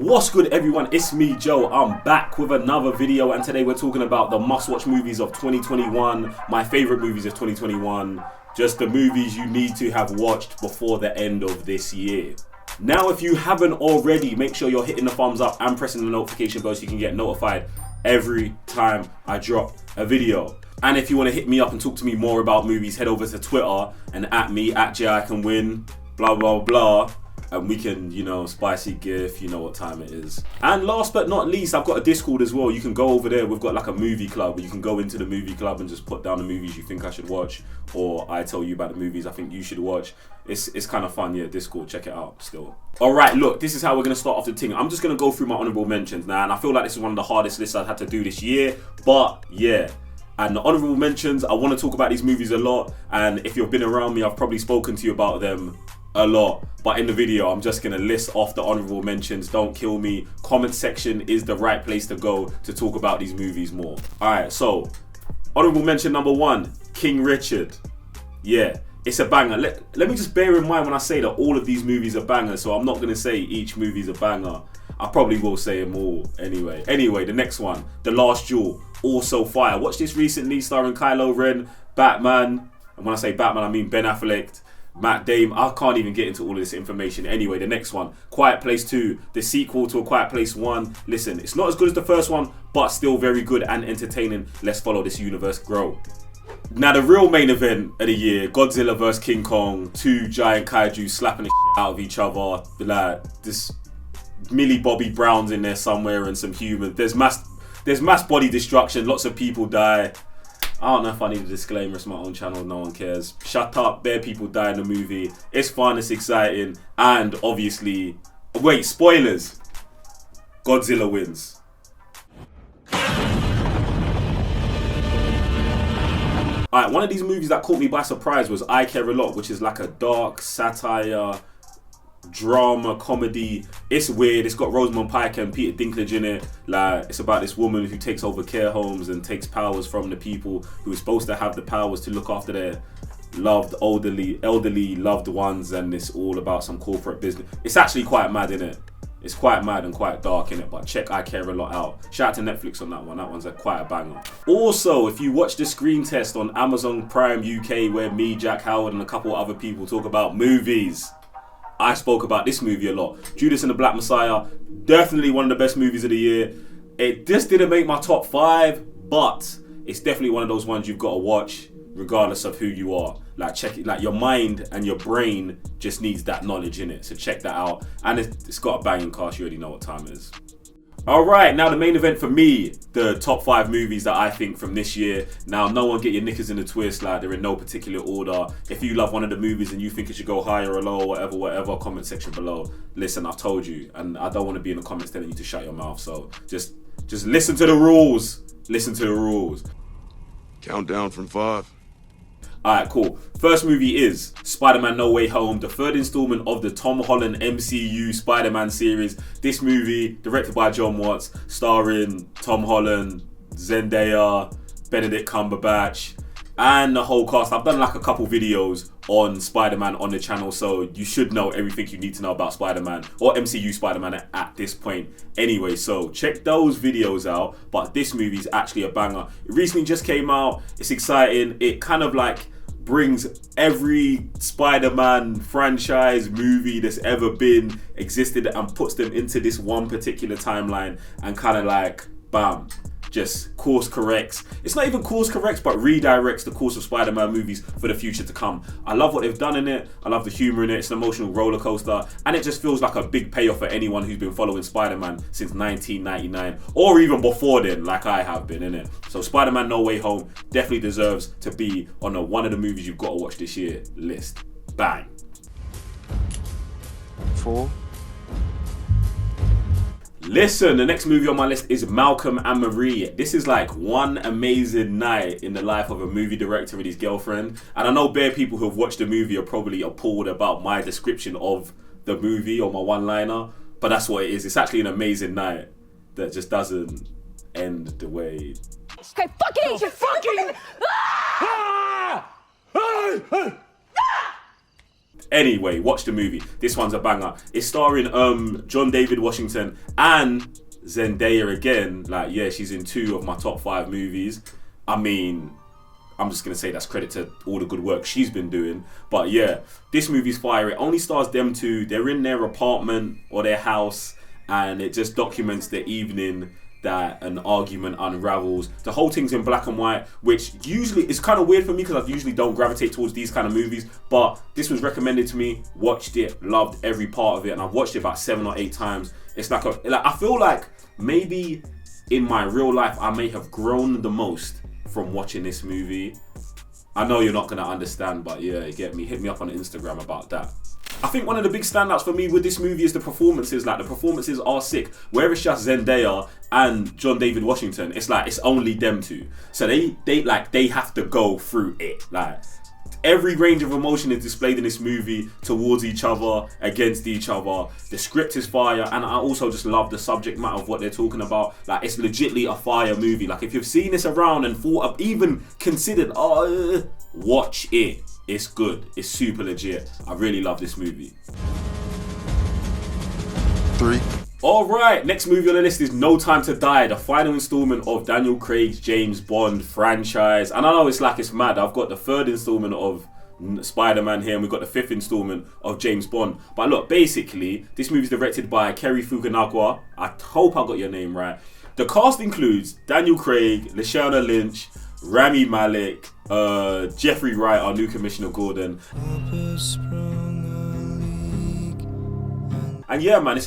What's good, everyone? It's me, Joe. I'm back with another video, and today we're talking about the must-watch movies of 2021, my favorite movies of 2021, just the movies you need to have watched before the end of this year. Now, if you haven't already, make sure you're hitting the thumbs up and pressing the notification bell so you can get notified every time I drop a video. And if you want to hit me up and talk to me more about movies, head over to Twitter and at me, at JICanWin, blah, blah, blah. And we can, spicy gif, you know what time it is. And last but not least, I've got a Discord as well. You can go over there. We've got like a movie club where you can go into the movie club and just put down the movies you think I should watch, or I tell you about the movies I think you should watch. It's kind of fun, yeah, Discord, check it out still. Alright, look, this is how we're going to start off the thing. I'm just going to go through my honourable mentions now, and I feel like this is one of the hardest lists I've had to do this year, but yeah. And the honourable mentions, I want to talk about these movies a lot, and if you've been around me, I've probably spoken to you about them a lot, but in the video I'm just gonna list off the honourable mentions. Don't kill me. Comment section is the right place to go to talk about these movies more. Alright, so honourable mention number 1, King Richard. Yeah, it's a banger. Let me just bear in mind when I say that all of these movies are bangers, so I'm not gonna say each movie's a banger. I probably will say them all anyway. Anyway, the next one, The Last Duel, also fire. Watched this recently, starring Kylo Ren, Batman, and when I say Batman I mean Ben Affleck, Matt Damon. I can't even get into all of this information. Anyway, the next one, Quiet Place 2, the sequel to A Quiet Place 1. Listen, it's not as good as the first one, but still very good and entertaining. Let's follow this universe grow. Now, the real main event of the year, Godzilla vs King Kong, two giant kaiju slapping the shit out of each other. Like, this Millie Bobby Brown's in there somewhere and some humans. There's mass body destruction, lots of people die. I don't know if I need a disclaimer, it's my own channel, no one cares. Shut up, bare people die in the movie. It's fun, it's exciting, and obviously, wait, spoilers. Godzilla wins. Alright, one of these movies that caught me by surprise was I Care a Lot, which is like a dark satire, drama, comedy. It's weird. It's got Rosamund Pike and Peter Dinklage in it. Like, it's about this woman who takes over care homes and takes powers from the people who are supposed to have the powers to look after their loved elderly loved ones, and it's all about some corporate business. It's actually quite mad, innit? It's quite mad and quite dark, innit? But check I Care a Lot out. Shout out to Netflix on that one. That one's quite a banger. Also, if you watch the screen test on Amazon Prime UK, where me, Jack Howard, and a couple other people talk about movies, I spoke about this movie a lot. Judas and the Black Messiah, definitely one of the best movies of the year. It just didn't make my top 5, but it's definitely one of those ones you've got to watch regardless of who you are. Like, check it, like your mind and your brain just needs that knowledge in it. So check that out. And it's got a banging cast, you already know what time it is. Alright, now the main event for me, the top 5 movies that I think from this year. Now, no one get your knickers in a twist, like they're in no particular order. If you love one of the movies and you think it should go higher or lower, whatever, comment section below. Listen, I've told you, and I don't want to be in the comments telling you to shut your mouth, so just listen to the rules. Listen to the rules. Countdown from 5. Alright, cool. First movie is Spiderman No Way Home, the third installment of the Tom Holland MCU Spider-Man series. This movie, directed by John Watts, starring Tom Holland, Zendaya, Benedict Cumberbatch, and the whole cast. I've done like a couple videos on Spider-Man on the channel, so you should know everything you need to know about Spider-Man, or MCU Spider-Man at this point anyway, so check those videos out. But this movie is actually a banger. It recently just came out. It's exciting. It kind of like brings every Spider-Man franchise movie that's ever been existed and puts them into this one particular timeline and kind of like, bam, just course corrects. It's not even course corrects, but redirects the course of Spider-Man movies for the future to come. I love what they've done in it. I love the humor in it. It's an emotional roller coaster, and it just feels like a big payoff for anyone who's been following Spider-Man since 1999, or even before then, like I have been, in it. So Spider-Man No Way Home definitely deserves to be on one of the movies you've got to watch this year list. Bang. 4. Listen, the next movie on my list is Malcolm and Marie. This is like one amazing night in the life of a movie director and his girlfriend. And I know bare people who have watched the movie are probably appalled about my description of the movie or my one-liner, but that's what it is. It's actually an amazing night that just doesn't end the way. I fucking hate you! Fucking! Anyway, watch the movie. This one's a banger. It's starring John David Washington and Zendaya again. Like, yeah, she's in 2 of my top 5 movies. I mean, I'm just gonna say that's credit to all the good work she's been doing. But yeah, this movie's fire. It only stars them 2. They're in their apartment or their house, and it just documents the evening that an argument unravels. The whole thing's in black and white, which usually is kind of weird for me because I usually don't gravitate towards these kind of movies, but this was recommended to me, watched it, loved every part of it, and I've watched it about 7 or 8 times. It's like I feel like maybe in my real life I may have grown the most from watching this movie. I know you're not gonna understand, but yeah, you get me. Hit me up on Instagram about that. I think one of the big standouts for me with this movie is the performances. Like, the performances are sick. Where it's just Zendaya and John David Washington, it's like it's only them 2. So they have to go through it. Like, every range of emotion is displayed in this movie towards each other, against each other. The script is fire, and I also just love the subject matter of what they're talking about. Like, it's legitly a fire movie. Like, if you've seen this around and thought of, even considered, watch it. It's good. It's super legit. I really love this movie. 3. Alright, next movie on the list is No Time to Die, the final installment of Daniel Craig's James Bond franchise. And I know it's like it's mad. I've got the 3rd installment of Spiderman here, and we've got the 5th installment of James Bond. But look, basically, this movie is directed by Kerry Fukunaga. I hope I got your name right. The cast includes Daniel Craig, Lashana Lynch, Rami Malek, Jeffrey Wright, our new Commissioner Gordon. And yeah, man, it's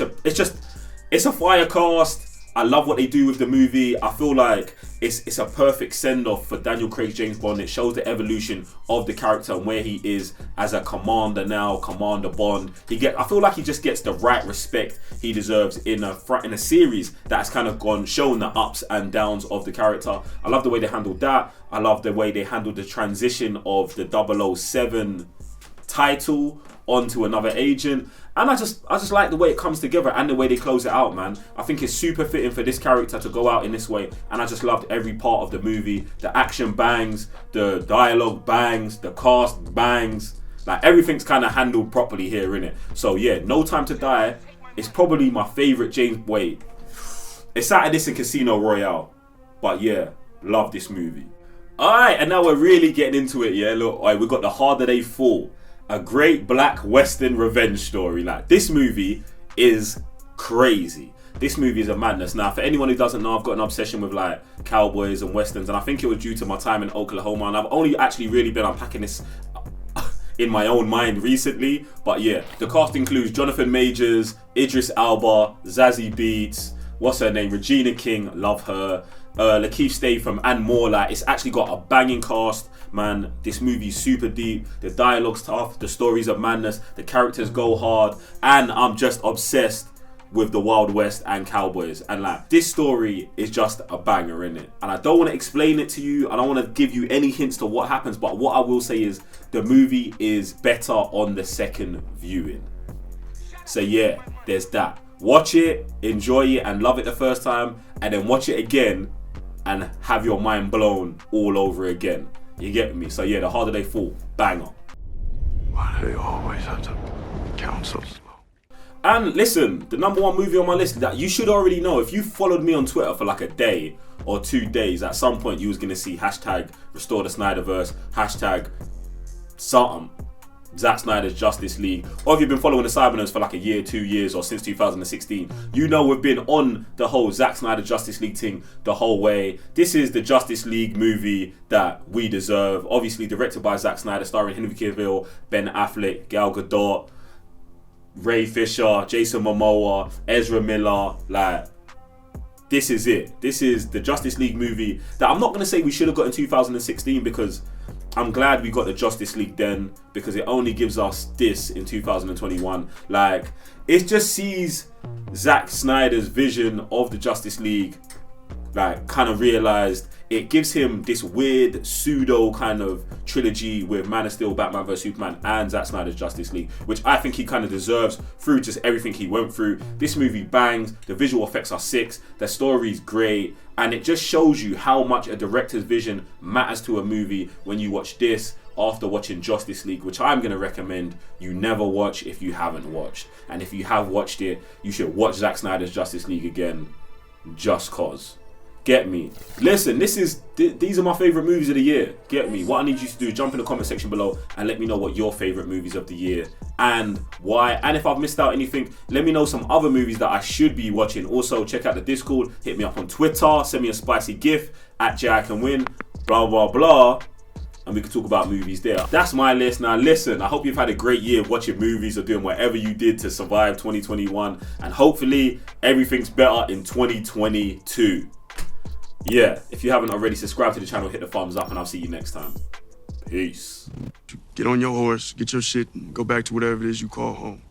a fire cast. I love what they do with the movie. I feel like it's a perfect send-off for Daniel Craig's James Bond. It shows the evolution of the character and where he is as a commander now, Commander Bond. I feel like he just gets the right respect he deserves in a series that's kind of shown the ups and downs of the character. I love the way they handled that. I love the way they handled the transition of the 007 title onto another agent. And I just like the way it comes together and the way they close it out, man. I think it's super fitting for this character to go out in this way, and I just loved every part of the movie. The action bangs, the dialogue bangs, the cast bangs. Like, everything's kind of handled properly here, innit? So yeah, No Time to Die is probably my favourite James... Wait. It's sat at this in Casino Royale. But yeah, love this movie. Alright, and now we're really getting into it, yeah? Look, we've got The Harder They Fall. A great black western revenge story. Like, this movie is crazy. This movie is a madness. Now, for anyone who doesn't know, I've got an obsession with like cowboys and westerns, and I think it was due to my time in Oklahoma, and I've only actually really been unpacking this in my own mind recently. But yeah, the cast includes Jonathan Majors, Idris Elba, Zazie Beetz, what's her name, Regina King, love her, Lakeith Statham, and more. Like, it's actually got a banging cast. Man, this movie's super deep, the dialogue's tough, the stories are madness, the characters go hard, and I'm just obsessed with the Wild West and cowboys. And like, this story is just a banger, innit? And I don't want to explain it to you, I don't want to give you any hints to what happens, but what I will say is the movie is better on the second viewing. So yeah, there's that. Watch it, enjoy it, and love it the first time, and then watch it again and have your mind blown all over again. You get me? So yeah, The Harder They Fall, banger. Why do they always have to count so slow? And listen, the number 1 movie on my list that you should already know, if you followed me on Twitter for like a day or 2 days, at some point you was gonna see hashtag Restore the Snyderverse, hashtag something, Zack Snyders Justice League. Or if you've been following the Cybernerds for like a year, 2 years, or since 2016, you know we've been on the whole Zack Snyders Justice League thing the whole way. This is the Justice League movie that we deserve. Obviously directed by Zack Snyder, starring Henry Cavill, Ben Affleck, Gal Gadot, Ray Fisher, Jason Momoa, Ezra Miller. Like, this is it. This is the Justice League movie that I'm not going to say we should have got in 2016, because I'm glad we got the Justice League then, because it only gives us this in 2021. Like, it just sees Zack Snyder's vision of the Justice League, like, kind of realised. It gives him this weird pseudo kind of trilogy with Man of Steel, Batman vs Superman, and Zack Snyder's Justice League, which I think he kind of deserves through just everything he went through. This movie bangs, the visual effects are sick, the story's great, and it just shows you how much a director's vision matters to a movie when you watch this after watching Justice League, which I'm going to recommend you never watch if you haven't watched. And if you have watched it, you should watch Zack Snyders Justice League again, just cause. Get me? Listen, these are my favourite movies of the year. Get me? What I need you to do, jump in the comment section below and let me know what your favourite movies of the year and why. And if I've missed out anything, let me know some other movies that I should be watching. Also, check out the Discord, hit me up on Twitter, send me a spicy gif at JICanWin, blah blah blah, and we can talk about movies there. That's my list. Now listen, I hope you've had a great year watching movies or doing whatever you did to survive 2021, and hopefully everything's better in 2022. Yeah, if you haven't already, subscribe to the channel, hit the thumbs up, and I'll see you next time. Peace. Get on your horse, get your shit, and go back to whatever it is you call home.